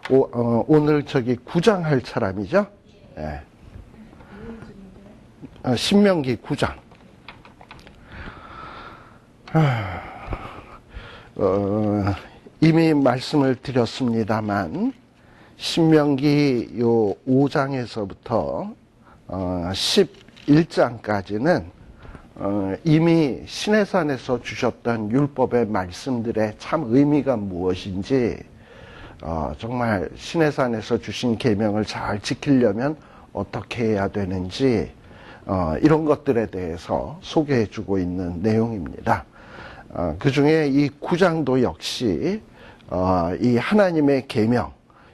오늘 저기 구장할 사람이죠? 예. 신명기 9장. 이미 말씀을 드렸습니다만, 신명기 요 5장에서부터 11장까지는 이미 시내산에서 주셨던 율법의 말씀들의 참 의미가 무엇인지, 정말 시내산에서 주신 계명을 잘 지키려면 어떻게 해야 되는지, 이런 것들에 대해서 소개해 주고 있는 내용입니다. 그 중에 이 9장도 역시 이 하나님의 계명,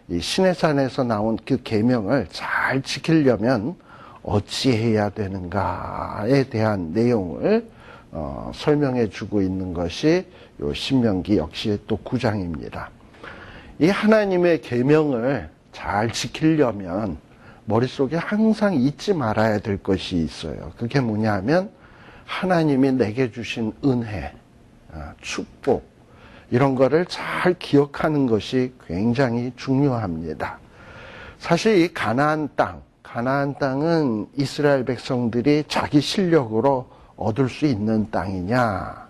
이 시내산에서 나온 그 계명을 잘 지키려면 어찌해야 되는가에 대한 내용을 설명해 주고 있는 것이 요 신명기 역시 또 9장입니다. 이 하나님의 계명을 잘 지키려면 머릿속에 항상 잊지 말아야 될 것이 있어요. 그게 뭐냐 하면 하나님이 내게 주신 은혜, 축복, 이런 거를 잘 기억하는 것이 굉장히 중요합니다. 사실 이 가나안 땅은 이스라엘 백성들이 자기 실력으로 얻을 수 있는 땅이냐?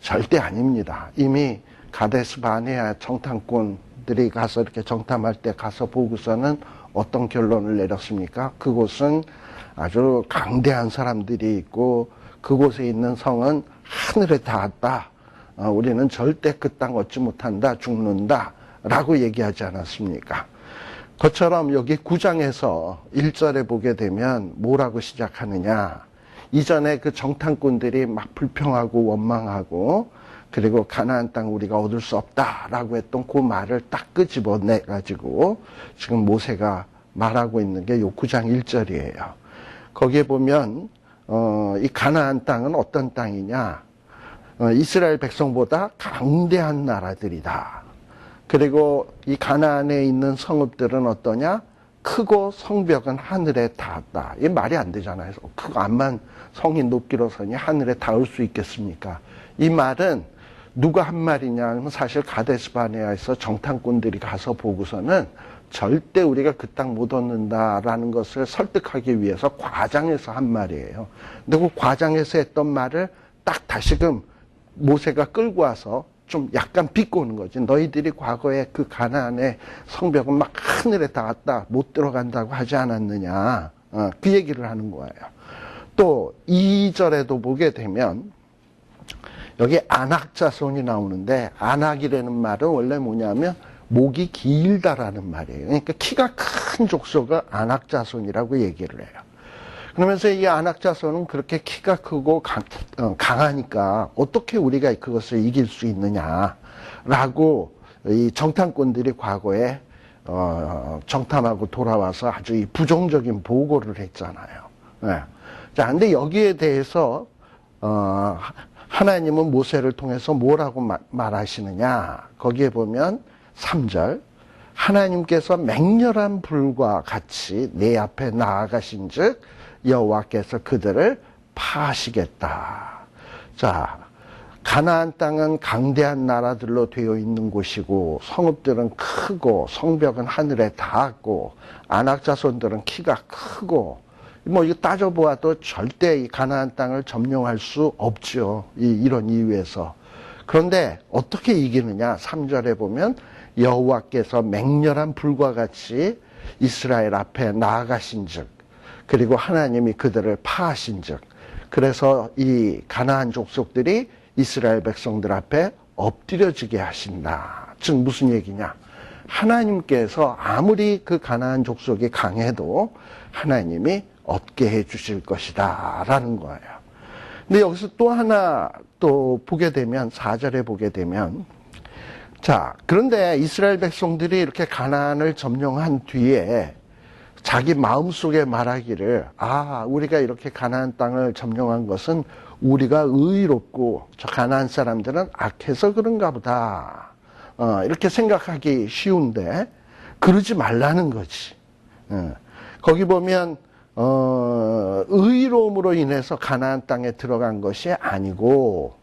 절대 아닙니다. 이미 가데스 바네아 정탐꾼들이 가서 이렇게 정탐할 때 가서 보고서는 어떤 결론을 내렸습니까? 그곳은 아주 강대한 사람들이 있고 그곳에 있는 성은 하늘에 닿았다. 우리는 절대 그 땅 얻지 못한다, 죽는다 라고 얘기하지 않았습니까? 그처럼 여기 9장에서 1절에 보게 되면 뭐라고 시작하느냐, 이전에 그 정탐꾼들이 막 불평하고 원망하고 그리고 가나안 땅 우리가 얻을 수 없다라고 했던 그 말을 딱 끄집어내 가지고 지금 모세가 말하고 있는 게 요 9장 1절이에요. 거기에 보면 이 가나안 땅은 어떤 땅이냐, 이스라엘 백성보다 강대한 나라들이다. 그리고 이 가나안에 있는 성읍들은 어떠냐? 크고 성벽은 하늘에 닿았다. 이게 말이 안 되잖아요. 그 암만 성이 높기로서니 하늘에 닿을 수 있겠습니까? 이 말은 누가 한 말이냐 하면 사실 가데스 바네아에서 정탐꾼들이 가서 보고서는 절대 우리가 그 땅 못 얻는다라는 것을 설득하기 위해서 과장해서 한 말이에요. 근데 그 과장해서 했던 말을 딱 다시금 모세가 끌고 와서 좀 약간 비꼬는 거지. 너희들이 과거에 그 가나안의 성벽은 막 하늘에 닿았다, 못 들어간다고 하지 않았느냐. 그 얘기를 하는 거예요. 또 2절에도 보게 되면 여기 아낙 자손이 나오는데, 아낙이라는 말은 원래 뭐냐면 목이 길다라는 말이에요. 그러니까 키가 큰 족속을 아낙 자손이라고 얘기를 해요. 그러면서 이 아낙 자손은 그렇게 키가 크고 강하니까 어떻게 우리가 그것을 이길 수 있느냐라고 이 정탐꾼들이 과거에 정탐하고 돌아와서 아주 이 부정적인 보고를 했잖아요. 네. 자, 근데 여기에 대해서 하나님은 모세를 통해서 뭐라고 말하시느냐? 거기에 보면 3절, 하나님께서 맹렬한 불과 같이 내 앞에 나아가신즉 여호와께서 그들을 파하시겠다. 자, 가나안 땅은 강대한 나라들로 되어 있는 곳이고 성읍들은 크고 성벽은 하늘에 닿았고 아낙 자손들은 키가 크고 뭐 이거 따져보아도 절대 이 가나안 땅을 점령할 수 없죠. 이런 이유에서. 그런데 어떻게 이기느냐? 3절에 보면 여호와께서 맹렬한 불과 같이 이스라엘 앞에 나아가신즉, 그리고 하나님이 그들을 파하신즉, 그래서 이 가나안 족속들이 이스라엘 백성들 앞에 엎드려지게 하신다. 즉 무슨 얘기냐? 하나님께서 아무리 그 가나안 족속이 강해도 하나님이 얻게 해 주실 것이다 라는 거예요. 근데 여기서 또 하나 또 보게 되면 4절에 보게 되면, 자, 그런데 이스라엘 백성들이 이렇게 가나안을 점령한 뒤에 자기 마음속에 말하기를, 우리가 이렇게 가나안 땅을 점령한 것은 우리가 의롭고 저 가나안 사람들은 악해서 그런가 보다, 이렇게 생각하기 쉬운데 그러지 말라는 거지. 거기 보면 의로움으로 인해서 가나안 땅에 들어간 것이 아니고,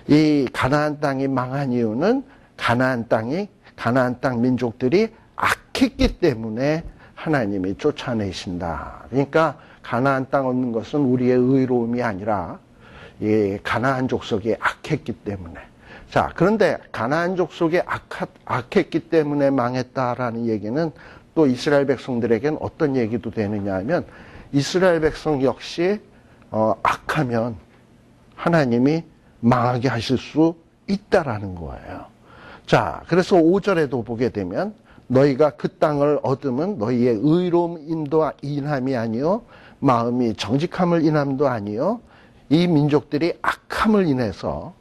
이 가나안 땅이 망한 이유는 가나안 땅 민족들이 악했기 때문에 하나님이 쫓아내신다. 그러니까 가나안 땅 얻는 것은 우리의 의로움이 아니라 이 가나안 족속이 악했기 때문에. 자, 그런데 가나안 족속이 악했기 때문에 망했다라는 얘기는 또 이스라엘 백성들에겐 어떤 얘기도 되느냐 하면 이스라엘 백성 역시 악하면 하나님이 망하게 하실 수 있다라는 거예요. 자, 그래서 5절에도 보게 되면 너희가 그 땅을 얻으면 너희의 의로움인도 인함이 아니요 마음이 정직함을 인함도 아니요 이 민족들이 악함을 인해서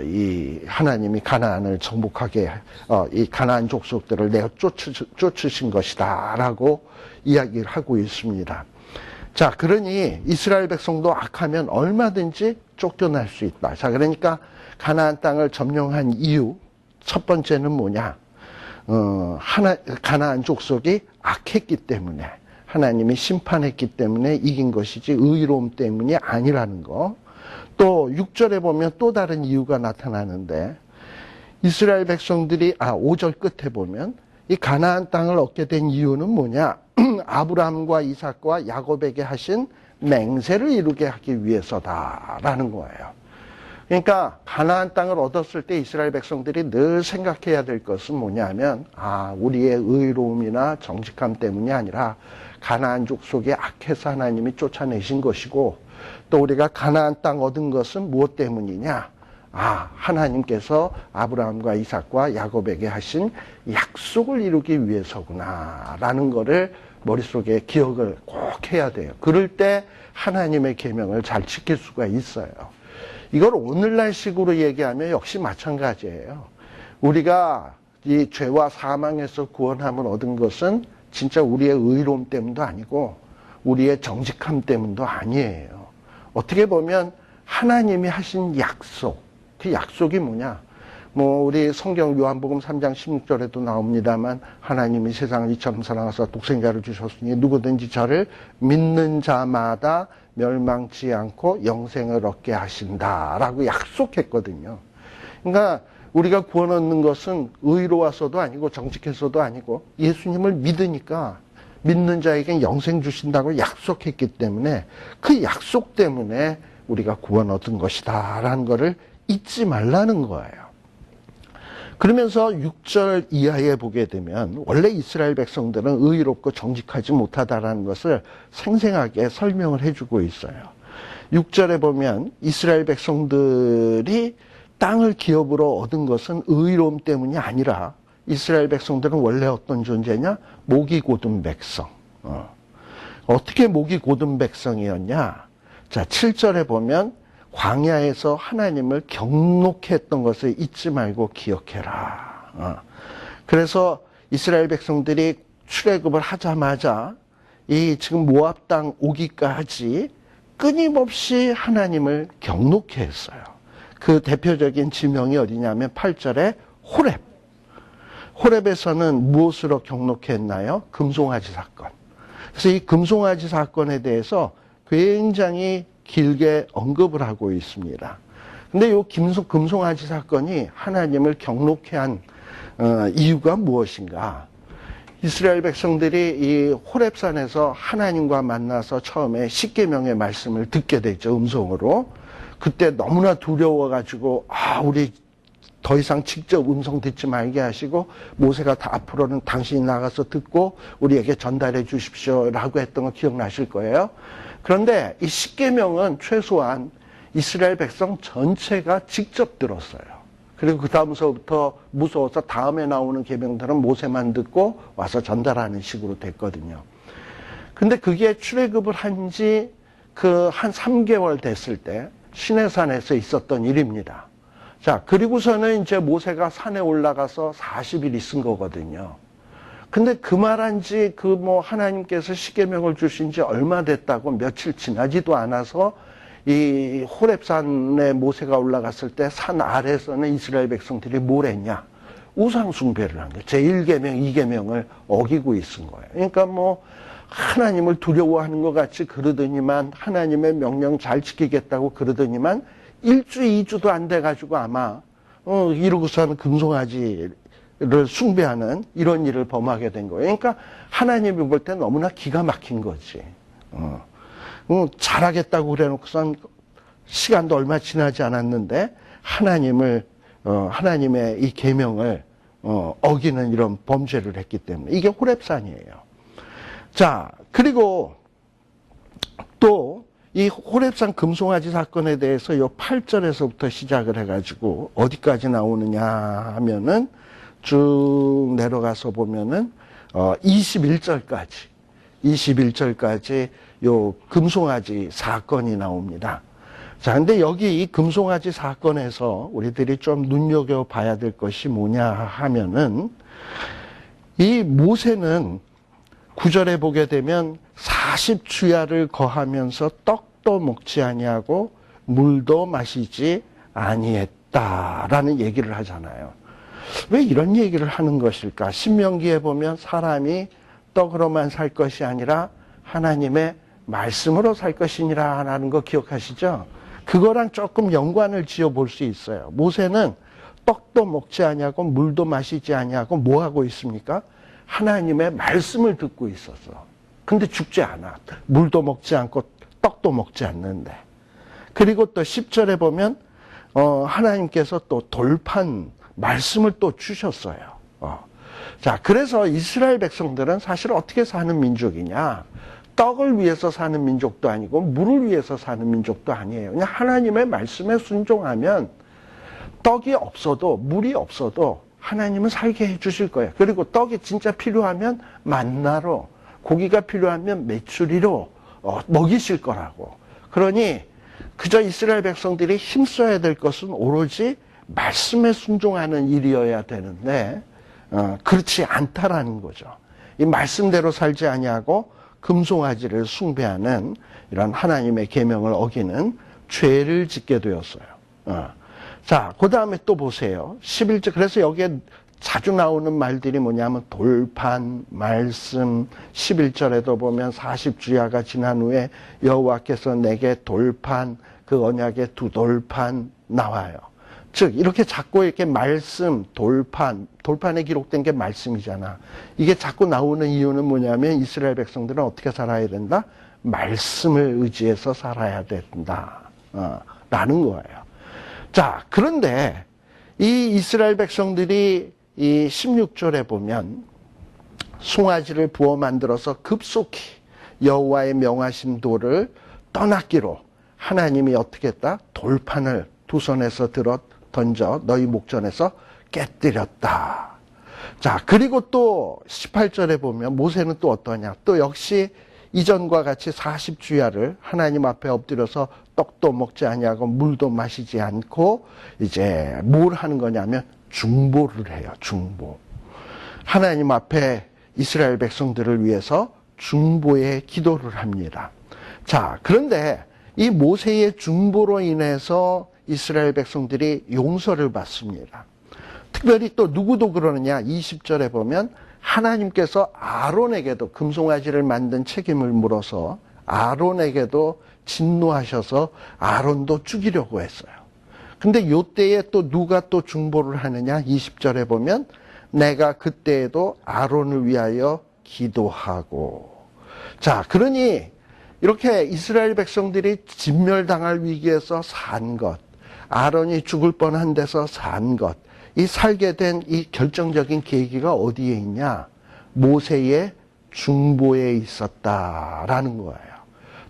이 하나님이 가나안을 정복하게 이 가나안 족속들을 내어 쫓으신 것이다라고 이야기를 하고 있습니다. 자, 그러니 이스라엘 백성도 악하면 얼마든지 쫓겨날 수 있다. 자, 그러니까 가나안 땅을 점령한 이유 첫 번째는 뭐냐? 가나안 족속이 악했기 때문에 하나님이 심판했기 때문에 이긴 것이지 의로움 때문이 아니라는 거. 또 6절에 보면 또 다른 이유가 나타나는데 이스라엘 백성들이 5절 끝에 보면 이 가나안 땅을 얻게 된 이유는 뭐냐? 아브라함과 이삭과 야곱에게 하신 맹세를 이루게 하기 위해서다라는 거예요. 그러니까 가나안 땅을 얻었을 때 이스라엘 백성들이 늘 생각해야 될 것은 뭐냐면 우리의 의로움이나 정직함 때문이 아니라 가나안 족속의 악해서 하나님이 쫓아내신 것이고 또 우리가 가나안 땅 얻은 것은 무엇 때문이냐? 하나님께서 아브라함과 이삭과 야곱에게 하신 약속을 이루기 위해서구나 라는 거를 머릿속에 기억을 꼭 해야 돼요. 그럴 때 하나님의 계명을 잘 지킬 수가 있어요. 이걸 오늘날 식으로 얘기하면 역시 마찬가지예요. 우리가 이 죄와 사망에서 구원함을 얻은 것은 진짜 우리의 의로움 때문도 아니고 우리의 정직함 때문도 아니에요. 어떻게 보면 하나님이 하신 약속, 그 약속이 뭐냐? 우리 성경 요한복음 3장 16절에도 나옵니다만 하나님이 세상을 이처럼 사랑하사 독생자를 주셨으니 누구든지 저를 믿는 자마다 멸망치 않고 영생을 얻게 하신다라고 약속했거든요. 그러니까 우리가 구원 얻는 것은 의로워서도 아니고 정직해서도 아니고 예수님을 믿으니까 믿는 자에겐 영생 주신다고 약속했기 때문에 그 약속 때문에 우리가 구원 얻은 것이다 라는 것을 잊지 말라는 거예요. 그러면서 6절 이하에 보게 되면 원래 이스라엘 백성들은 의롭고 정직하지 못하다라는 것을 생생하게 설명을 해주고 있어요. 6절에 보면 이스라엘 백성들이 땅을 기업으로 얻은 것은 의로움 때문이 아니라 이스라엘 백성들은 원래 어떤 존재냐? 목이 곧은 백성. 어떻게 목이 곧은 백성이었냐? 자, 7절에 보면 광야에서 하나님을 경록해 했던 것을 잊지 말고 기억해라. 그래서 이스라엘 백성들이 출애굽을 하자마자 이 지금 모압 땅 오기까지 끊임없이 하나님을 경록해 했어요. 그 대표적인 지명이 어디냐면 8절에 호렙. 호렙에서는 무엇으로 경록해 했나요? 금송아지 사건. 그래서 이 금송아지 사건에 대해서 굉장히 길게 언급을 하고 있습니다. 근데 이 금송아지 사건이 하나님을 경록해 한 이유가 무엇인가? 이스라엘 백성들이 이 호렙산에서 하나님과 만나서 처음에 십계명의 말씀을 듣게 됐죠. 음성으로. 그때 너무나 두려워가지고 우리 더 이상 직접 음성 듣지 말게 하시고 모세가 다 앞으로는 당신이 나가서 듣고 우리에게 전달해 주십시오라고 했던 거 기억나실 거예요. 그런데 이 십계명은 최소한 이스라엘 백성 전체가 직접 들었어요. 그리고 그 다음서부터 무서워서 다음에 나오는 계명들은 모세만 듣고 와서 전달하는 식으로 됐거든요. 근데 그게 출애굽을 한 지 한 3개월 됐을 때 시내산에서 있었던 일입니다. 자, 그리고서는 이제 모세가 산에 올라가서 40일 있은 거거든요. 근데 그 말한 지 하나님께서 십계명을 주신 지 얼마 됐다고 며칠 지나지도 않아서 이 호렙산에 모세가 올라갔을 때 산 아래에서는 이스라엘 백성들이 뭘 했냐? 우상 숭배를 한 거예요. 제1계명, 2계명을 어기고 있은 거예요. 그러니까 하나님을 두려워하는 것 같이 그러더니만 하나님의 명령 잘 지키겠다고 그러더니만 1주, 2주도 안 돼가지고 아마 이러고서는 금송아지 숭배하는 이런 일을 범하게 된 거예요. 그러니까 하나님이 볼 때 너무나 기가 막힌 거지. 잘하겠다고 그래놓고선 시간도 얼마 지나지 않았는데 하나님의 이 계명을 어기는 이런 범죄를 했기 때문에 이게 호렙산이에요. 자, 그리고 또 이 호렙산 금송아지 사건에 대해서 요 8절에서부터 시작을 해가지고 어디까지 나오느냐 하면은 쭉 내려가서 보면은 21절까지 요 금송아지 사건이 나옵니다. 자, 근데 여기 이 금송아지 사건에서 우리들이 좀 눈여겨봐야 될 것이 뭐냐 하면은 이 모세는 9절에 보게 되면 40주야를 거하면서 떡도 먹지 아니하고 물도 마시지 아니했다라는 얘기를 하잖아요. 왜 이런 얘기를 하는 것일까? 신명기에 보면 사람이 떡으로만 살 것이 아니라 하나님의 말씀으로 살 것이니라 라는 거 기억하시죠? 그거랑 조금 연관을 지어 볼 수 있어요. 모세는 떡도 먹지 아니하고 물도 마시지 아니하고 뭐 하고 있습니까? 하나님의 말씀을 듣고 있었어. 근데 죽지 않아. 물도 먹지 않고 떡도 먹지 않는데. 그리고 또 10절에 보면 하나님께서 또 돌판 말씀을 또 주셨어요. 자, 그래서 이스라엘 백성들은 사실 어떻게 사는 민족이냐? 떡을 위해서 사는 민족도 아니고 물을 위해서 사는 민족도 아니에요. 그냥 하나님의 말씀에 순종하면 떡이 없어도 물이 없어도 하나님은 살게 해주실 거예요. 그리고 떡이 진짜 필요하면 만나로, 고기가 필요하면 메추리로 먹이실 거라고. 그러니 그저 이스라엘 백성들이 힘써야 될 것은 오로지 말씀에 순종하는 일이어야 되는데 그렇지 않다라는 거죠. 이 말씀대로 살지 아니하고 금송아지를 숭배하는 이런 하나님의 계명을 어기는 죄를 짓게 되었어요. 자, 그 다음에 또 보세요. 11절. 그래서 여기에 자주 나오는 말들이 뭐냐면 돌판, 말씀. 11절에도 보면 40주야가 지난 후에 여호와께서 내게 돌판, 그 언약의 두 돌판 나와요. 즉 이렇게 자꾸 이렇게 말씀, 돌판에 기록된 게 말씀이잖아. 이게 자꾸 나오는 이유는 뭐냐면 이스라엘 백성들은 어떻게 살아야 된다? 말씀을 의지해서 살아야 된다. 라는 거예요. 자, 그런데 이 이스라엘 백성들이 이 16절에 보면 송아지를 부어 만들어서 급속히 여호와의 명하신 도를 떠났기로 하나님이 어떻게 했다? 돌판을 두 손에서 들어 던져 너희 목전에서 깨뜨렸다. 자, 그리고 또 18절에 보면 모세는 또 어떠냐? 또 역시 이전과 같이 40주야를 하나님 앞에 엎드려서 떡도 먹지 아니하고 물도 마시지 않고 이제 뭘 하는 거냐면 중보를 해요. 중보. 하나님 앞에 이스라엘 백성들을 위해서 중보의 기도를 합니다. 자, 그런데 이 모세의 중보로 인해서 이스라엘 백성들이 용서를 받습니다. 특별히 또 누구도 그러느냐? 20절에 보면 하나님께서 아론에게도 금송아지를 만든 책임을 물어서 아론에게도 진노하셔서 아론도 죽이려고 했어요. 근데 요때에 또 누가 또 중보를 하느냐? 20절에 보면 내가 그때에도 아론을 위하여 기도하고. 자, 그러니 이렇게 이스라엘 백성들이 진멸당할 위기에서 산 것, 아론이 죽을 뻔한 데서 산 것, 이 살게 된 이 결정적인 계기가 어디에 있냐? 모세의 중보에 있었다라는 거예요.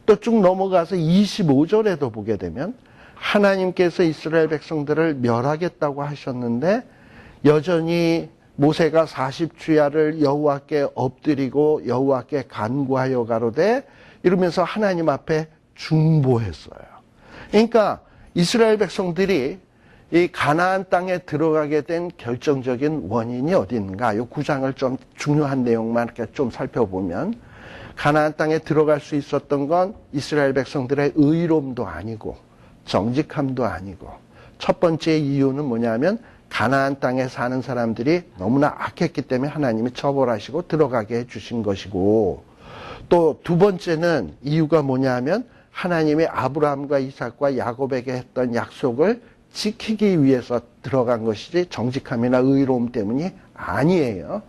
또 쭉 넘어가서 25절에도 보게 되면 하나님께서 이스라엘 백성들을 멸하겠다고 하셨는데 여전히 모세가 40주야를 여호와께 엎드리고 여호와께 간구하여 가로되 이러면서 하나님 앞에 중보했어요. 그러니까 이스라엘 백성들이 이 가나안 땅에 들어가게 된 결정적인 원인이 어디 있는가? 이 9장을 좀 중요한 내용만 이렇게 좀 살펴보면 가나안 땅에 들어갈 수 있었던 건 이스라엘 백성들의 의로움도 아니고 정직함도 아니고 첫 번째 이유는 뭐냐면 가나안 땅에 사는 사람들이 너무나 악했기 때문에 하나님이 처벌하시고 들어가게 해주신 것이고 또 두 번째는 이유가 뭐냐면 하나님이 아브라함과 이삭과 야곱에게 했던 약속을 지키기 위해서 들어간 것이지 정직함이나 의로움 때문이 아니에요.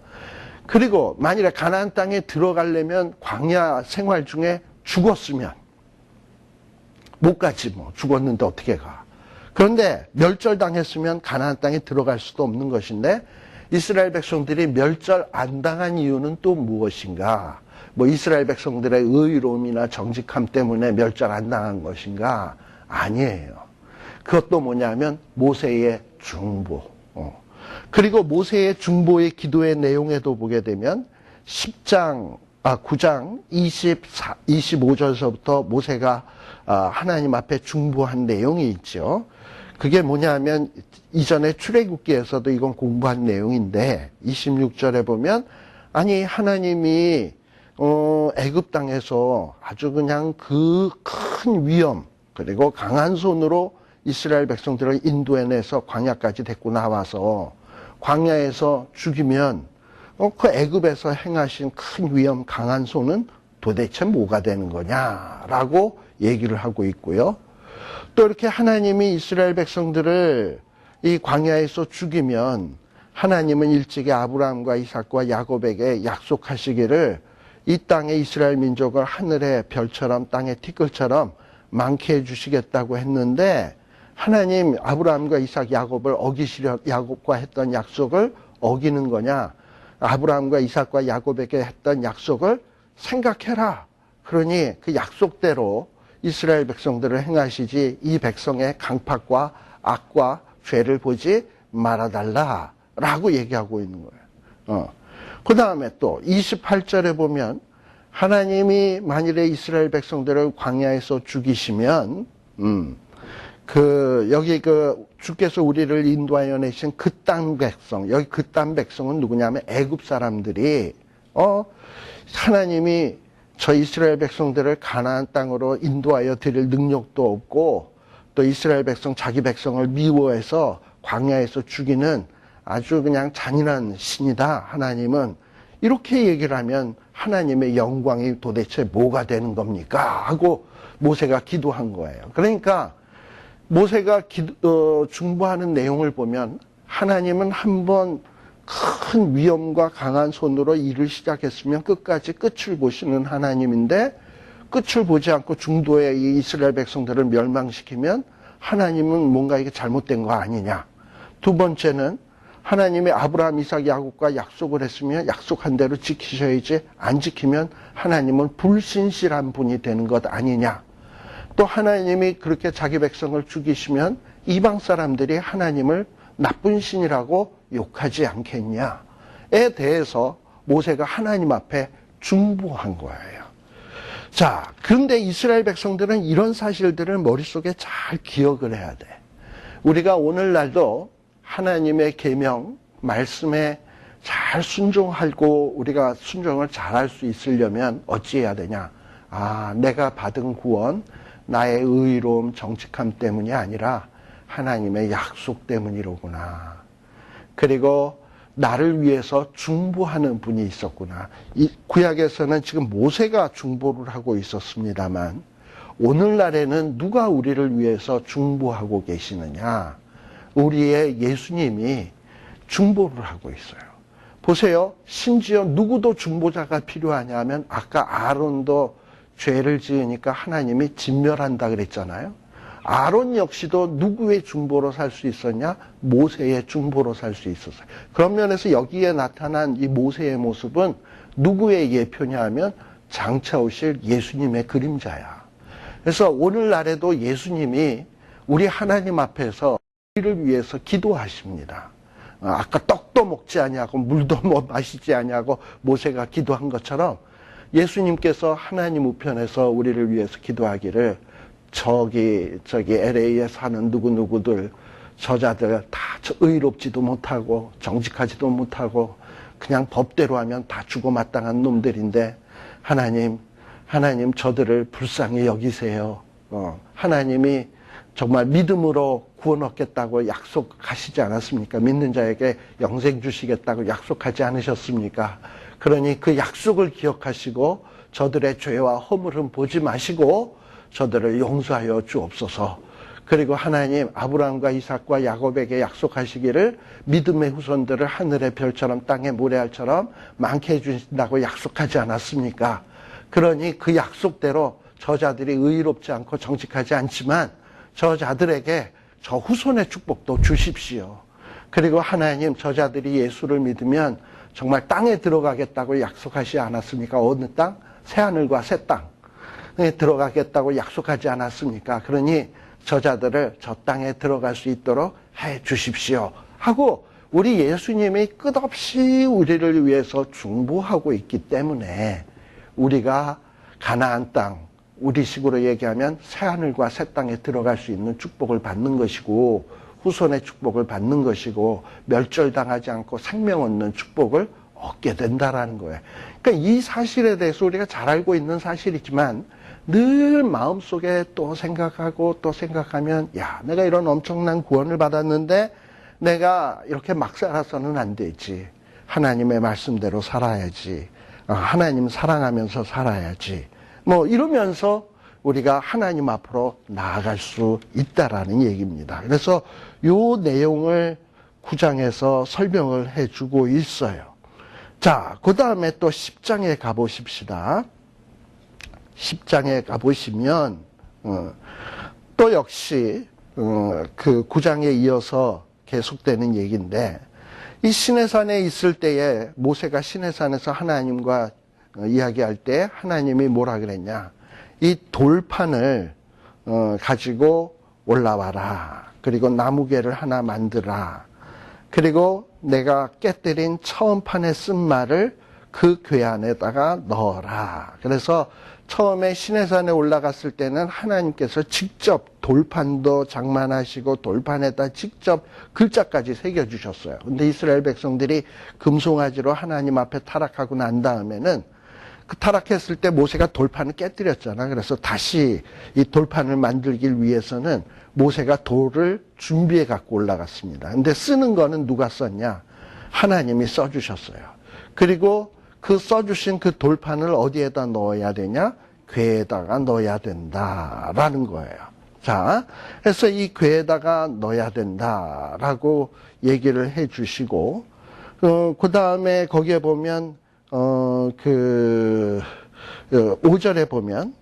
그리고 만일에 가나안 땅에 들어가려면 광야 생활 중에 죽었으면 못 가지 뭐. 죽었는데 어떻게 가. 그런데 멸절당했으면 가나안 땅에 들어갈 수도 없는 것인데 이스라엘 백성들이 멸절 안 당한 이유는 또 무엇인가? 뭐 이스라엘 백성들의 의로움이나 정직함 때문에 멸절 안 당한 것인가? 아니에요. 그것도 뭐냐면 모세의 중보. 그리고 모세의 중보의 기도의 내용에도 보게 되면 9장 25절서부터 모세가 하나님 앞에 중보한 내용이 있죠. 그게 뭐냐면 이전에 출애굽기에서도 이건 공부한 내용인데 26절에 보면 아니 하나님이 애굽 땅에서 아주 그냥 그 큰 위험 그리고 강한 손으로 이스라엘 백성들을 인도해내서 광야까지 데리고 나와서 광야에서 죽이면 그 애굽에서 행하신 큰 위험 강한 손은 도대체 뭐가 되는 거냐라고 얘기를 하고 있고요. 또 이렇게 하나님이 이스라엘 백성들을 이 광야에서 죽이면 하나님은 일찍이 아브라함과 이삭과 야곱에게 약속하시기를 이 땅에 이스라엘 민족을 하늘의 별처럼 땅의 티끌처럼 많게 해주시겠다고 했는데 하나님 아브라함과 이삭 야곱을 야곱과 했던 약속을 어기는 거냐? 아브라함과 이삭과 야곱에게 했던 약속을 생각해라. 그러니 그 약속대로 이스라엘 백성들을 행하시지 이 백성의 강팍과 악과 죄를 보지 말아달라라고 얘기하고 있는 거예요. 그 다음에 또 28절에 보면 하나님이 만일에 이스라엘 백성들을 광야에서 죽이시면 여기 주께서 우리를 인도하여 내신 그 땅 백성, 여기 그 땅 백성은 누구냐면 애굽 사람들이 하나님이 저 이스라엘 백성들을 가나안 땅으로 인도하여 드릴 능력도 없고 또 이스라엘 백성 자기 백성을 미워해서 광야에서 죽이는 아주 그냥 잔인한 신이다. 하나님은 이렇게 얘기를 하면 하나님의 영광이 도대체 뭐가 되는 겁니까? 하고 모세가 기도한 거예요. 그러니까 모세가 중보하는 내용을 보면 하나님은 한번 큰 위험과 강한 손으로 일을 시작했으면 끝까지 끝을 보시는 하나님인데 끝을 보지 않고 중도에 이 이스라엘 백성들을 멸망시키면 하나님은 뭔가 이게 잘못된 거 아니냐. 두 번째는 하나님이 아브라함, 이삭, 야곱과 약속을 했으면 약속한 대로 지키셔야지 안 지키면 하나님은 불신실한 분이 되는 것 아니냐. 또 하나님이 그렇게 자기 백성을 죽이시면 이방 사람들이 하나님을 나쁜 신이라고 욕하지 않겠냐에 대해서 모세가 하나님 앞에 중보한 거예요. 자, 그런데 이스라엘 백성들은 이런 사실들을 머릿속에 잘 기억을 해야 돼. 우리가 오늘날도 하나님의 계명, 말씀에 잘 순종하고 우리가 순종을 잘할 수 있으려면 어찌해야 되냐? 내가 받은 구원, 나의 의로움, 정직함 때문이 아니라 하나님의 약속 때문이로구나. 그리고 나를 위해서 중보하는 분이 있었구나. 이 구약에서는 지금 모세가 중보를 하고 있었습니다만 오늘날에는 누가 우리를 위해서 중보하고 계시느냐? 우리의 예수님이 중보를 하고 있어요. 보세요. 심지어 누구도 중보자가 필요하냐면 아까 아론도 죄를 지으니까 하나님이 진멸한다 그랬잖아요. 아론 역시도 누구의 중보로 살 수 있었냐? 모세의 중보로 살 수 있었어요. 그런 면에서 여기에 나타난 이 모세의 모습은 누구의 예표냐 하면 장차 오실 예수님의 그림자야. 그래서 오늘날에도 예수님이 우리 하나님 앞에서 우리를 위해서 기도하십니다. 아까 떡도 먹지 아니하고 물도 마시지 아니하고 모세가 기도한 것처럼 예수님께서 하나님 우편에서 우리를 위해서 기도하기를 저기 LA에 사는 누구누구들 저자들 다 의롭지도 못하고 정직하지도 못하고 그냥 법대로 하면 다 죽어마땅한 놈들인데 하나님 저들을 불쌍히 여기세요. 하나님이 정말 믿음으로 구원 얻겠다고 약속하시지 않았습니까? 믿는 자에게 영생 주시겠다고 약속하지 않으셨습니까? 그러니 그 약속을 기억하시고 저들의 죄와 허물은 보지 마시고 저들을 용서하여 주옵소서. 그리고 하나님 아브라함과 이삭과 야곱에게 약속하시기를 믿음의 후손들을 하늘의 별처럼 땅의 모래알처럼 많게 해주신다고 약속하지 않았습니까? 그러니 그 약속대로 저자들이 의롭지 않고 정직하지 않지만 저자들에게 저 후손의 축복도 주십시오. 그리고 하나님 저자들이 예수를 믿으면 정말 땅에 들어가겠다고 약속하지 않았습니까? 어느 땅? 새하늘과 새 땅에 들어가겠다고 약속하지 않았습니까? 그러니 저자들을 저 땅에 들어갈 수 있도록 해 주십시오 하고 우리 예수님이 끝없이 우리를 위해서 중보하고 있기 때문에 우리가 가나안 땅, 우리식으로 얘기하면 새하늘과 새 땅에 들어갈 수 있는 축복을 받는 것이고 후손의 축복을 받는 것이고 멸절당하지 않고 생명 얻는 축복을 얻게 된다라는 거예요. 그러니까 이 사실에 대해서 우리가 잘 알고 있는 사실이지만 늘 마음속에 또 생각하고 또 생각하면 야, 내가 이런 엄청난 구원을 받았는데 내가 이렇게 막 살아서는 안 되지. 하나님의 말씀대로 살아야지. 하나님 사랑하면서 살아야지. 뭐 이러면서 우리가 하나님 앞으로 나아갈 수 있다라는 얘기입니다. 그래서 요 내용을 9장에서 설명을 해주고 있어요. 자, 그 다음에 또 10장에 가보십시다. 10장에 가보시면 또 역시 그 9장에 이어서 계속되는 얘기인데 이 시내산에 있을 때에 모세가 시내산에서 하나님과 이야기할 때 하나님이 뭐라 그랬냐, 이 돌판을 가지고 올라와라. 그리고 나무개를 하나 만들라. 그리고 내가 깨뜨린 처음판에 쓴 말을 그 궤 안에다가 넣어라. 그래서 처음에 시내산에 올라갔을 때는 하나님께서 직접 돌판도 장만하시고 돌판에다 직접 글자까지 새겨주셨어요. 근데 이스라엘 백성들이 금송아지로 하나님 앞에 타락하고 난 다음에는 그 타락했을 때 모세가 돌판을 깨뜨렸잖아. 그래서 다시 이 돌판을 만들기 위해서는 모세가 돌을 준비해 갖고 올라갔습니다. 근데 쓰는 거는 누가 썼냐? 하나님이 써주셨어요. 그리고 그 써주신 그 돌판을 어디에다 넣어야 되냐? 궤에다가 넣어야 된다라는 거예요. 자, 그래서 이 궤에다가 넣어야 된다라고 얘기를 해 주시고, 그 다음에 거기에 보면, 5절에 보면,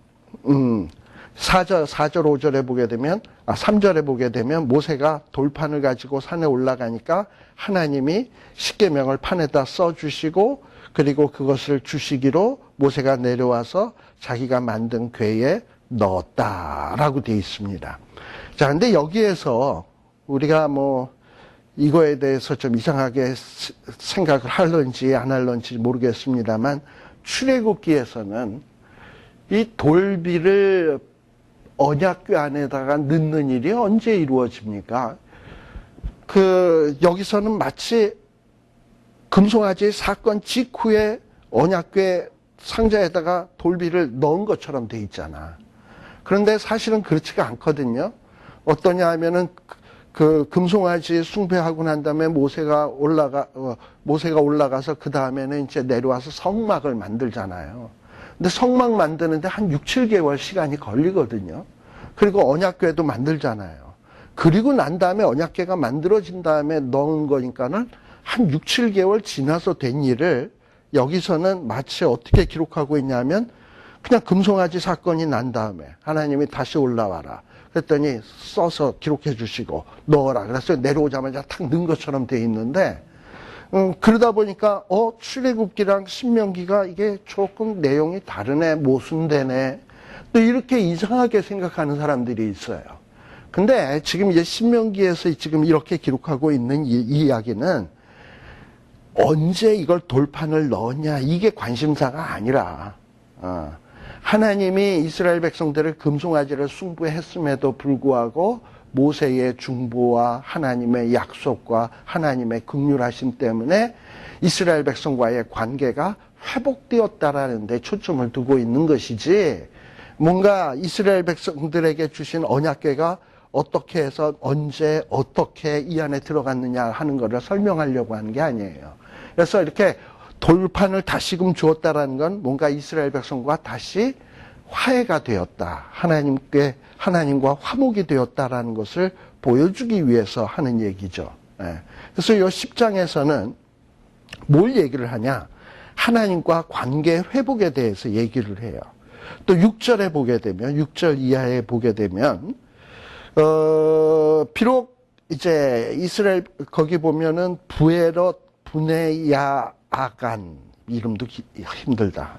4절, 5절에 보게 되면, 3절에 보게 되면 모세가 돌판을 가지고 산에 올라가니까 하나님이 십계명을 판에다 써주시고 그리고 그것을 주시기로 모세가 내려와서 자기가 만든 궤에 넣었다라고 되어 있습니다. 자, 근데 여기에서 우리가 뭐 이거에 대해서 좀 이상하게 생각을 할런지 안 할런지 모르겠습니다만 출애굽기에서는 이 돌비를 언약궤 안에다가 넣는 일이 언제 이루어집니까? 여기서는 마치 금송아지 사건 직후에 언약궤 상자에다가 돌비를 넣은 것처럼 돼 있잖아. 그런데 사실은 그렇지가 않거든요. 어떠냐 하면은 그 금송아지 숭배하고 난 다음에 모세가 올라가서 그 다음에는 이제 내려와서 성막을 만들잖아요. 근데 성막 만드는데 한 6, 7개월 시간이 걸리거든요. 그리고 언약궤도 만들잖아요. 그리고 난 다음에 언약궤가 만들어진 다음에 넣은 거니까는 한 6, 7개월 지나서 된 일을 여기서는 마치 어떻게 기록하고 있냐면 그냥 금송아지 사건이 난 다음에 하나님이 다시 올라와라. 그랬더니 써서 기록해 주시고 넣어라. 그래서 내려오자마자 탁 넣은 것처럼 돼 있는데 그러다 보니까 출애굽기랑 신명기가 이게 조금 내용이 다르네, 모순되네. 또 이렇게 이상하게 생각하는 사람들이 있어요. 근데 지금 이제 신명기에서 지금 이렇게 기록하고 있는 이 이야기는 언제 이걸 돌판을 넣었냐 이게 관심사가 아니라 하나님이 이스라엘 백성들을 금송아지를 숭배했음에도 불구하고 모세의 중보와 하나님의 약속과 하나님의 긍휼하심 때문에 이스라엘 백성과의 관계가 회복되었다라는 데 초점을 두고 있는 것이지 뭔가 이스라엘 백성들에게 주신 언약궤가 어떻게 해서 언제 어떻게 이 안에 들어갔느냐 하는 것을 설명하려고 하는 게 아니에요. 그래서 이렇게 돌판을 다시금 주었다라는 건 뭔가 이스라엘 백성과 다시 화해가 되었다. 하나님과 화목이 되었다라는 것을 보여주기 위해서 하는 얘기죠. 그래서 이 10장에서는 뭘 얘기를 하냐? 하나님과 관계 회복에 대해서 얘기를 해요. 또 6절에 보게 되면, 6절 이하에 보게 되면, 비록 이제 이스라엘, 거기 보면은 부에롯 분에야아간, 이름도 힘들다.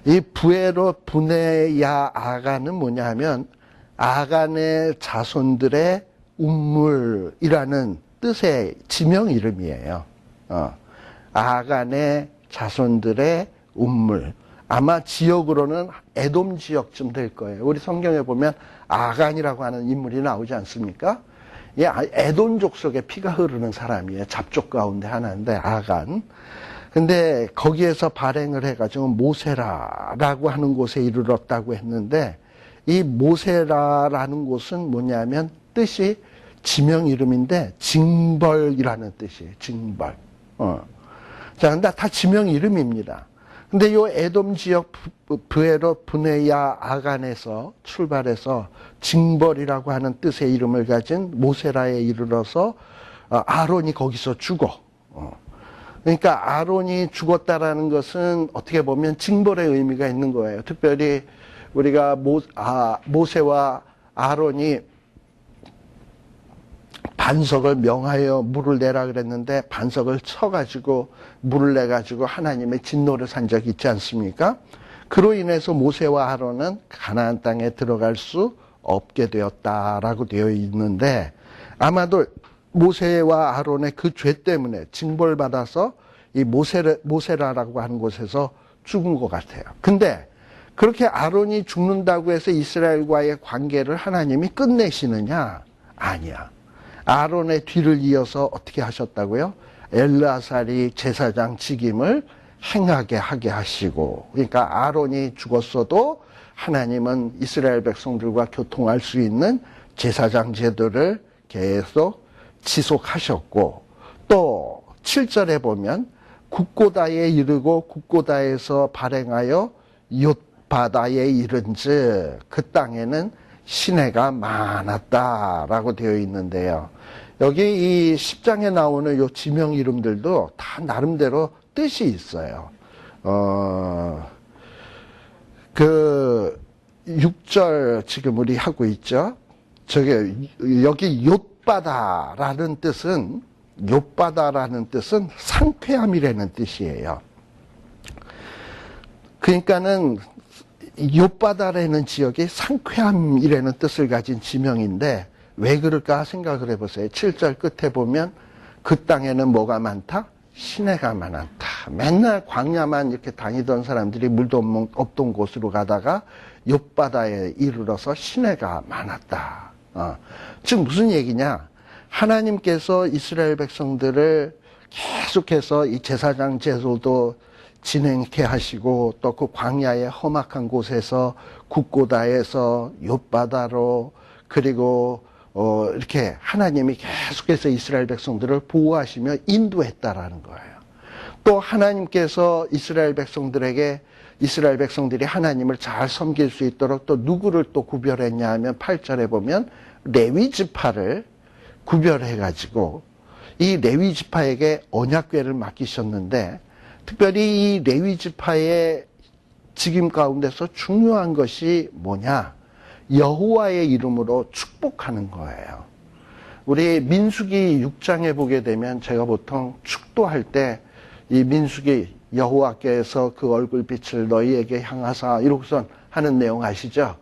이 부에롯 분에야아간은 뭐냐 하면, 아간의 자손들의 운물이라는 뜻의 지명 이름이에요. 아간의 자손들의 운물. 아마 지역으로는 에돔 지역쯤 될 거예요. 우리 성경에 보면 아간이라고 하는 인물이 나오지 않습니까? 에돔족 속에 피가 흐르는 사람이에요. 잡족 가운데 하나인데 아간. 근데 거기에서 발행을 해가지고 모세라라고 하는 곳에 이르렀다고 했는데 이 모세라라는 곳은 뭐냐면 뜻이 지명 이름인데 징벌이라는 뜻이에요. 징벌. 자, 근데 다 지명 이름입니다. 근데 요 에돔 지역 브에롯 분에야 아간에서 출발해서 징벌이라고 하는 뜻의 이름을 가진 모세라에 이르러서 아론이 거기서 죽어. 그러니까 아론이 죽었다라는 것은 어떻게 보면 징벌의 의미가 있는 거예요. 특별히 우리가 모세와 아론이 반석을 명하여 물을 내라 그랬는데 반석을 쳐가지고 물을 내가지고 하나님의 진노를 산 적이 있지 않습니까? 그로 인해서 모세와 아론은 가나안 땅에 들어갈 수 없게 되었다라고 되어 있는데 아마도 모세와 아론의 그 죄 때문에 징벌받아서 이 모세라라고 하는 곳에서 죽은 것 같아요. 근데 그렇게 아론이 죽는다고 해서 이스라엘과의 관계를 하나님이 끝내시느냐? 아니야. 아론의 뒤를 이어서 어떻게 하셨다고요? 엘르아살이 제사장 직임을 행하게 하게 하시고, 그러니까 아론이 죽었어도 하나님은 이스라엘 백성들과 교통할 수 있는 제사장 제도를 계속 지속하셨고, 또 7절에 보면 국고다에 이르고 국고다에서 발행하여 욤바다에 이른즉 그 땅에는 시내가 많았다라고 되어 있는데요. 여기 이 10장에 나오는 요 지명 이름들도 다 나름대로 뜻이 있어요. 그 6절 지금 우리 하고 있죠. 여기 욤바다라는 뜻은 상쾌함이라는 뜻이에요. 그러니까는 욤바다라는 지역이 상쾌함이라는 뜻을 가진 지명인데 왜 그럴까 생각을 해보세요. 7절 끝에 보면 그 땅에는 뭐가 많다? 시내가 많았다. 맨날 광야만 이렇게 다니던 사람들이 물도 없던 곳으로 가다가 욤바다에 이르러서 시내가 많았다. 즉 무슨 얘기냐? 하나님께서 이스라엘 백성들을 계속해서 이 제사장 제도도 진행케 하시고 또 그 광야의 험악한 곳에서 국고다에서 욤바다로 그리고 이렇게 하나님이 계속해서 이스라엘 백성들을 보호하시며 인도했다라는 거예요. 또 하나님께서 이스라엘 백성들이 하나님을 잘 섬길 수 있도록 또 누구를 또 구별했냐 하면 8절에 보면 레위 지파를 구별해가지고 이 레위 지파에게 언약궤를 맡기셨는데 특별히 이 레위 지파의 직임 가운데서 중요한 것이 뭐냐? 여호와의 이름으로 축복하는 거예요. 우리 민수기 6장에 보게 되면 제가 보통 축도할 때 이 민수기 여호와께서 그 얼굴빛을 너희에게 향하사 이러고선 하는 내용 아시죠?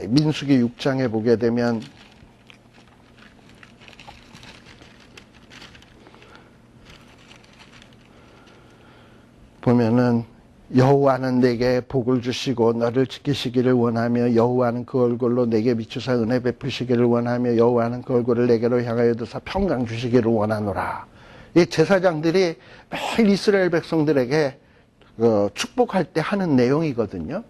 민수기 6장에 보게 되면 보면은 여호와는 내게 복을 주시고 너를 지키시기를 원하며 여호와는 그 얼굴로 내게 비추사 은혜 베푸시기를 원하며 여호와는 그 얼굴을 내게로 향하여 드사 평강 주시기를 원하노라. 이 제사장들이 매일 이스라엘 백성들에게 축복할 때 하는 내용이거든요.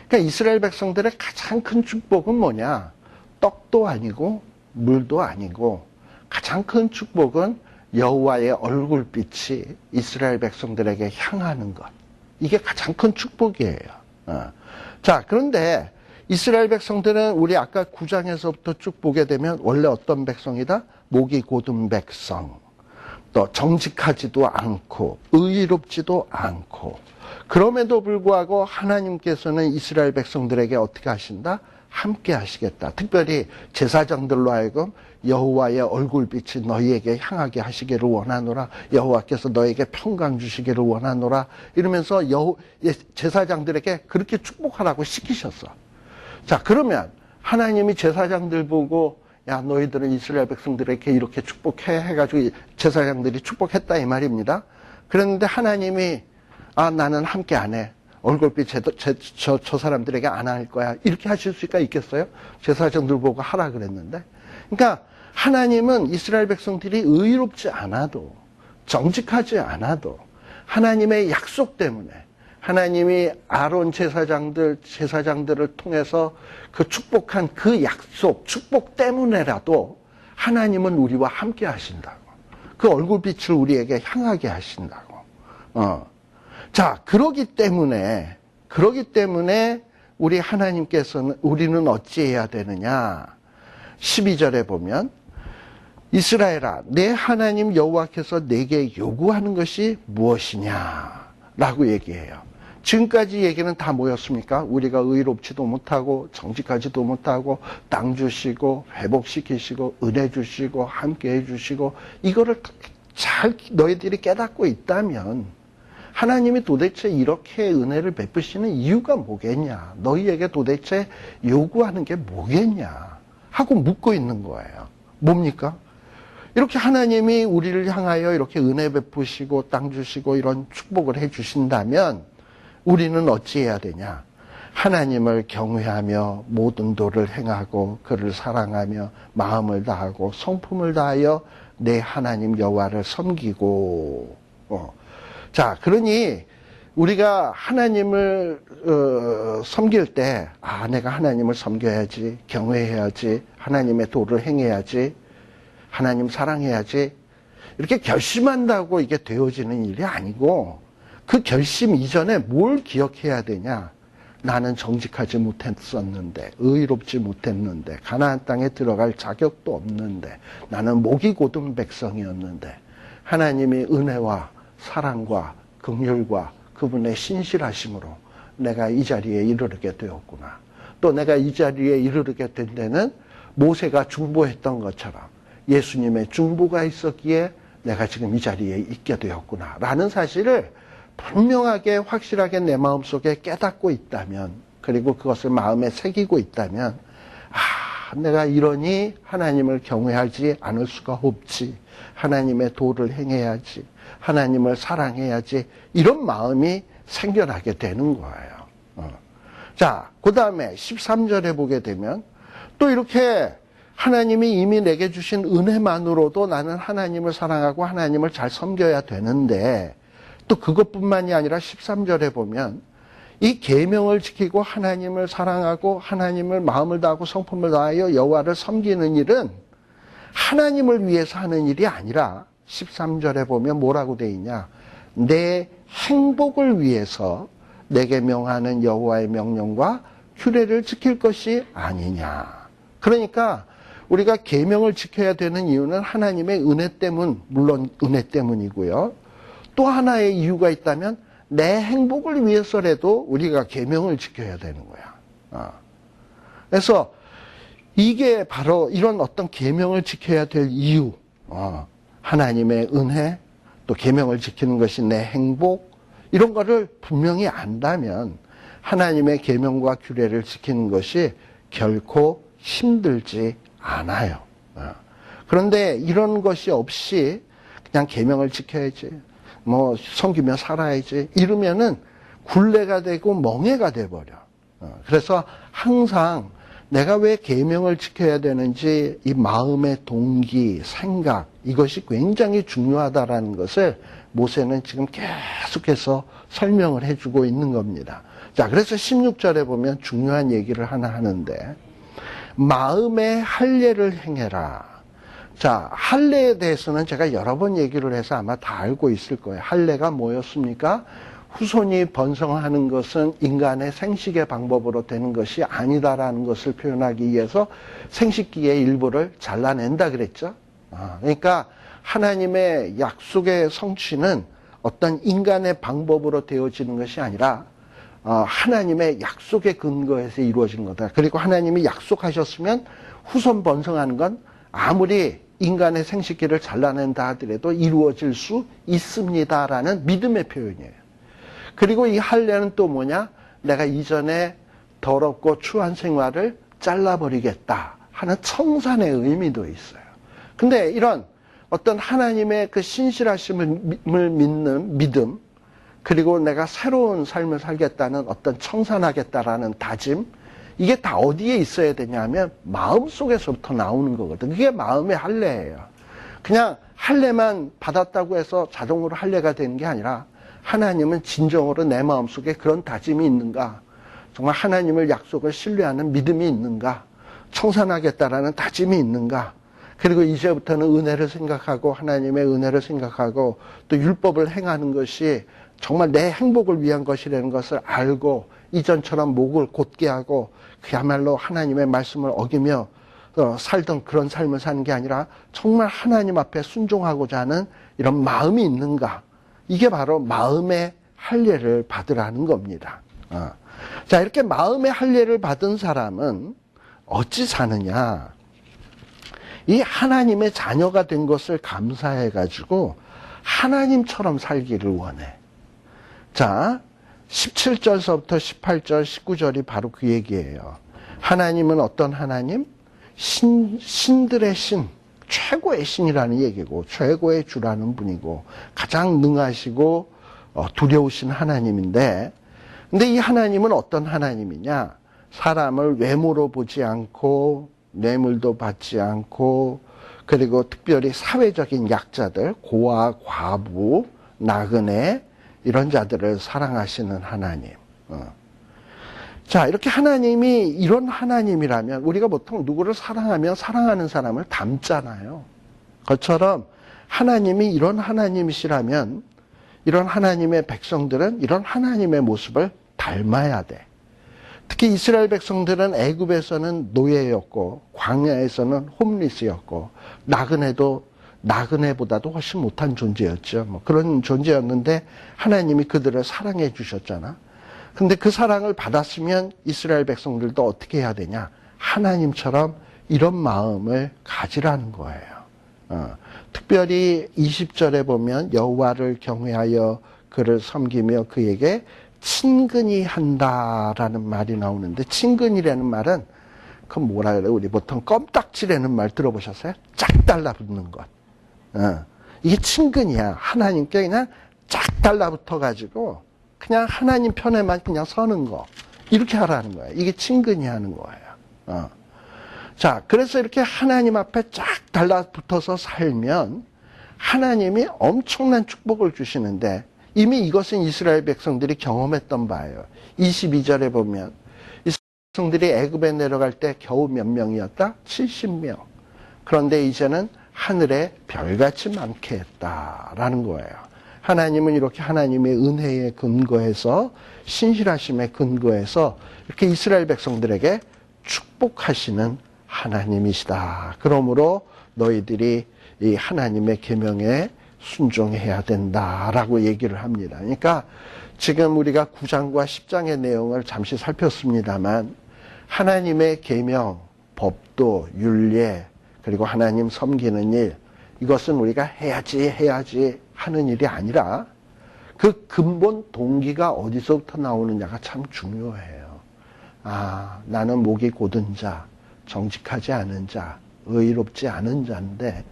그러니까 이스라엘 백성들의 가장 큰 축복은 뭐냐? 떡도 아니고 물도 아니고 가장 큰 축복은 여호와의 얼굴빛이 이스라엘 백성들에게 향하는 것. 이게 가장 큰 축복이에요. 자, 그런데 이스라엘 백성들은 우리 아까 9장에서부터 쭉 보게 되면 원래 어떤 백성이다? 목이 곧은 백성, 또 정직하지도 않고 의롭지도 않고, 그럼에도 불구하고 하나님께서는 이스라엘 백성들에게 어떻게 하신다? 함께 하시겠다. 특별히 제사장들로 하여금 여호와의 얼굴빛이 너희에게 향하게 하시기를 원하노라. 여호와께서 너에게 평강 주시기를 원하노라. 이러면서 제사장들에게 그렇게 축복하라고 시키셨어. 자, 그러면 하나님이 제사장들 보고 야, 너희들은 이스라엘 백성들에게 이렇게 축복해 해가지고 제사장들이 축복했다 이 말입니다. 그런데 하나님이 나는 함께 안 해. 얼굴빛 저 사람들에게 안 할 거야. 이렇게 하실 수가 있겠어요? 제사장들 보고 하라 그랬는데. 그러니까 하나님은 이스라엘 백성들이 의롭지 않아도, 정직하지 않아도 하나님의 약속 때문에, 하나님이 아론 제사장들을 통해서 그 축복한 그 약속, 축복 때문에라도 하나님은 우리와 함께 하신다고. 그 얼굴빛을 우리에게 향하게 하신다고. 자, 그러기 때문에 우리 하나님께서는, 우리는 어찌해야 되느냐? 12절에 보면 이스라엘아, 내 하나님 여호와께서 내게 요구하는 것이 무엇이냐? 라고 얘기해요. 지금까지 얘기는 다 뭐였습니까? 우리가 의롭지도 못하고 정직하지도 못하고 땅 주시고 회복시키시고 은혜 주시고 함께 해주시고, 이거를 잘 너희들이 깨닫고 있다면 하나님이 도대체 이렇게 은혜를 베푸시는 이유가 뭐겠냐? 너희에게 도대체 요구하는 게 뭐겠냐? 하고 묻고 있는 거예요. 뭡니까? 이렇게 하나님이 우리를 향하여 이렇게 은혜 베푸시고 땅 주시고 이런 축복을 해 주신다면 우리는 어찌해야 되냐? 하나님을 경외하며 모든 도를 행하고 그를 사랑하며 마음을 다하고 성품을 다하여 내 하나님 여호와를 섬기고. 자, 그러니 우리가 하나님을 섬길 때 내가 하나님을 섬겨야지, 경외해야지, 하나님의 도를 행해야지, 하나님 사랑해야지, 이렇게 결심한다고 이게 되어지는 일이 아니고, 그 결심 이전에 뭘 기억해야 되냐? 나는 정직하지 못했었는데, 의롭지 못했는데, 가나안 땅에 들어갈 자격도 없는데, 나는 목이 곧은 백성이었는데 하나님이 은혜와 사랑과 긍휼과 그분의 신실하심으로 내가 이 자리에 이르게 되었구나. 또 내가 이 자리에 이르게 된 데는 모세가 중보했던 것처럼 예수님의 중보가 있었기에 내가 지금 이 자리에 있게 되었구나 라는 사실을 분명하게 확실하게 내 마음속에 깨닫고 있다면, 그리고 그것을 마음에 새기고 있다면, 내가 이러니 하나님을 경외하지 않을 수가 없지, 하나님의 도를 행해야지, 하나님을 사랑해야지, 이런 마음이 생겨나게 되는 거예요. 자, 그 다음에 13절에 보게 되면 또 이렇게 하나님이 이미 내게 주신 은혜만으로도 나는 하나님을 사랑하고 하나님을 잘 섬겨야 되는데, 또 그것뿐만이 아니라 13절에 보면 이 계명을 지키고 하나님을 사랑하고 하나님을 마음을 다하고 성품을 다하여 여호와를 섬기는 일은 하나님을 위해서 하는 일이 아니라 13절에 보면 뭐라고 돼 있냐? 내 행복을 위해서 내게 명하는 여호와의 명령과 규례를 지킬 것이 아니냐. 그러니까 우리가 계명을 지켜야 되는 이유는 하나님의 은혜 때문, 물론 은혜 때문이고요. 또 하나의 이유가 있다면 내 행복을 위해서라도 우리가 계명을 지켜야 되는 거야. 그래서 이게 바로 이런 어떤 계명을 지켜야 될 이유, 하나님의 은혜, 또 계명을 지키는 것이 내 행복, 이런 거를 분명히 안다면 하나님의 계명과 규례를 지키는 것이 결코 힘들지 않아요. 그런데 이런 것이 없이 그냥 계명을 지켜야지, 섬기며 살아야지, 이러면은 굴레가 되고 멍해가 돼버려. 그래서 항상 내가 왜 계명을 지켜야 되는지 이 마음의 동기, 생각, 이것이 굉장히 중요하다라는 것을 모세는 지금 계속해서 설명을 해주고 있는 겁니다. 자, 그래서 16절에 보면 중요한 얘기를 하나 하는데, 마음의 할례를 행해라. 자, 할례에 대해서는 제가 여러 번 얘기를 해서 아마 다 알고 있을 거예요. 할례가 뭐였습니까? 후손이 번성하는 것은 인간의 생식의 방법으로 되는 것이 아니다라는 것을 표현하기 위해서 생식기의 일부를 잘라낸다 그랬죠. 그러니까 하나님의 약속의 성취는 어떤 인간의 방법으로 되어지는 것이 아니라 하나님의 약속에 근거해서 이루어지는 거다. 그리고 하나님이 약속하셨으면 후손 번성하는 건 아무리 인간의 생식기를 잘라낸다 하더라도 이루어질 수 있습니다라는 믿음의 표현이에요. 그리고 이 할례는 또 뭐냐? 내가 이전에 더럽고 추한 생활을 잘라버리겠다 하는 청산의 의미도 있어요. 근데 이런 어떤 하나님의 그 신실하심을 믿는 믿음, 그리고 내가 새로운 삶을 살겠다는 어떤 청산하겠다라는 다짐, 이게 다 어디에 있어야 되냐면 마음 속에서부터 나오는 거거든. 그게 마음의 할례예요. 그냥 할례만 받았다고 해서 자동으로 할례가 되는 게 아니라 하나님은 진정으로 내 마음속에 그런 다짐이 있는가? 정말 하나님을 약속을 신뢰하는 믿음이 있는가? 청산하겠다라는 다짐이 있는가? 그리고 이제부터는 은혜를 생각하고 하나님의 은혜를 생각하고 또 율법을 행하는 것이 정말 내 행복을 위한 것이라는 것을 알고 이전처럼 목을 곧게 하고 그야말로 하나님의 말씀을 어기며 살던 그런 삶을 사는 게 아니라 정말 하나님 앞에 순종하고자 하는 이런 마음이 있는가? 이게 바로 마음의 할례를 받으라는 겁니다. 자, 이렇게 마음의 할례를 받은 사람은 어찌 사느냐? 이 하나님의 자녀가 된 것을 감사해가지고 하나님처럼 살기를 원해. 자, 17절서부터 18절, 19절이 바로 그 얘기예요. 하나님은 어떤 하나님? 신들의 신, 최고의 신이라는 얘기고 최고의 주라는 분이고 가장 능하시고 두려우신 하나님인데, 근데 이 하나님은 어떤 하나님이냐? 사람을 외모로 보지 않고 뇌물도 받지 않고, 그리고 특별히 사회적인 약자들, 고아, 과부, 나그네 이런 자들을 사랑하시는 하나님. 자, 이렇게 하나님이 이런 하나님이라면 우리가 보통 누구를 사랑하면 사랑하는 사람을 닮잖아요. 그것처럼 하나님이 이런 하나님이시라면 이런 하나님의 백성들은 이런 하나님의 모습을 닮아야 돼. 특히 이스라엘 백성들은 애굽에서는 노예였고 광야에서는 홈리스였고 나그네보다도 훨씬 못한 존재였죠. 뭐 그런 존재였는데 하나님이 그들을 사랑해 주셨잖아. 근데 그 사랑을 받았으면 이스라엘 백성들도 어떻게 해야 되냐? 하나님처럼 이런 마음을 가지라는 거예요. 특별히 20절에 보면 여호와를 경외하여 그를 섬기며 그에게 친근히 한다라는 말이 나오는데, 친근이라는 말은 그 뭐라 그래요? 우리 보통 껌딱지라는 말 들어보셨어요? 쫙 달라붙는 것. 이게 친근이야. 하나님께 그냥 쫙 달라붙어 가지고 그냥 하나님 편에만 그냥 서는 거, 이렇게 하라는 거예요. 이게 친근히 하는 거예요. 자, 그래서 이렇게 하나님 앞에 쫙 달라붙어서 살면 하나님이 엄청난 축복을 주시는데, 이미 이것은 이스라엘 백성들이 경험했던 바예요. 22절에 보면 이스라엘 백성들이 애굽에 내려갈 때 겨우 몇 명이었다? 70명. 그런데 이제는 하늘에 별같이 많게 했다라는 거예요. 하나님은 이렇게 하나님의 은혜에 근거해서, 신실하심에 근거해서 이렇게 이스라엘 백성들에게 축복하시는 하나님이시다. 그러므로 너희들이 이 하나님의 계명에 순종해야 된다라고 얘기를 합니다. 그러니까 지금 우리가 9장과 10장의 내용을 잠시 살폈습니다만, 하나님의 계명, 법도, 율례, 그리고 하나님 섬기는 일, 이것은 우리가 해야지 하는 일이 아니라 그 근본 동기가 어디서부터 나오느냐가 참 중요해요. 나는 목이 곧은 자, 정직하지 않은 자, 의롭지 않은 자인데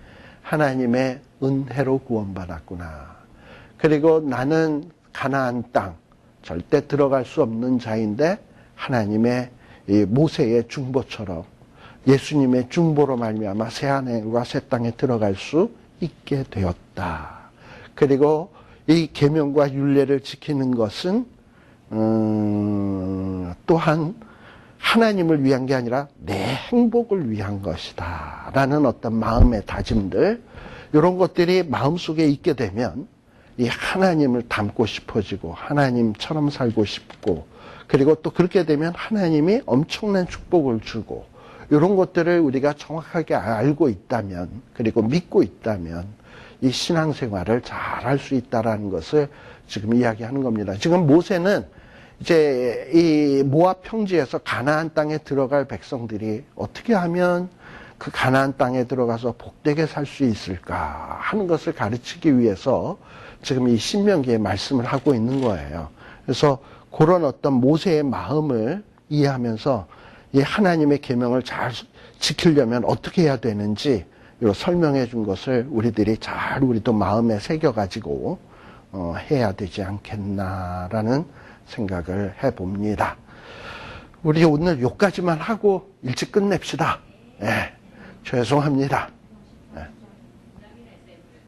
하나님의 은혜로 구원받았구나. 그리고 나는 가나안 땅 절대 들어갈 수 없는 자인데 하나님의 이 모세의 중보처럼 예수님의 중보로 말미암아 새하늘과 새 땅에 들어갈 수 있게 되었다. 그리고 이 계명과 율례를 지키는 것은 또한 하나님을 위한 게 아니라 내 행복을 위한 것이다 라는 어떤 마음의 다짐들, 이런 것들이 마음속에 있게 되면 이 하나님을 닮고 싶어지고 하나님처럼 살고 싶고 그리고 또 그렇게 되면 하나님이 엄청난 축복을 주고 이런 것들을 우리가 정확하게 알고 있다면 그리고 믿고 있다면 이 신앙생활을 잘 할 수 있다라는 것을 지금 이야기하는 겁니다. 지금 모세는 이제 이 모압 평지에서 가나안 땅에 들어갈 백성들이 어떻게 하면 그 가나안 땅에 들어가서 복되게 살 수 있을까 하는 것을 가르치기 위해서 지금 이 신명기의 말씀을 하고 있는 거예요. 그래서 그런 어떤 모세의 마음을 이해하면서 이 하나님의 계명을 잘 지키려면 어떻게 해야 되는지 설명해 준 것을 우리들이 잘 우리도 마음에 새겨가지고 해야 되지 않겠나라는 생각을 해봅니다. 우리 오늘 여기까지만 하고 일찍 끝냅시다. 네, 죄송합니다.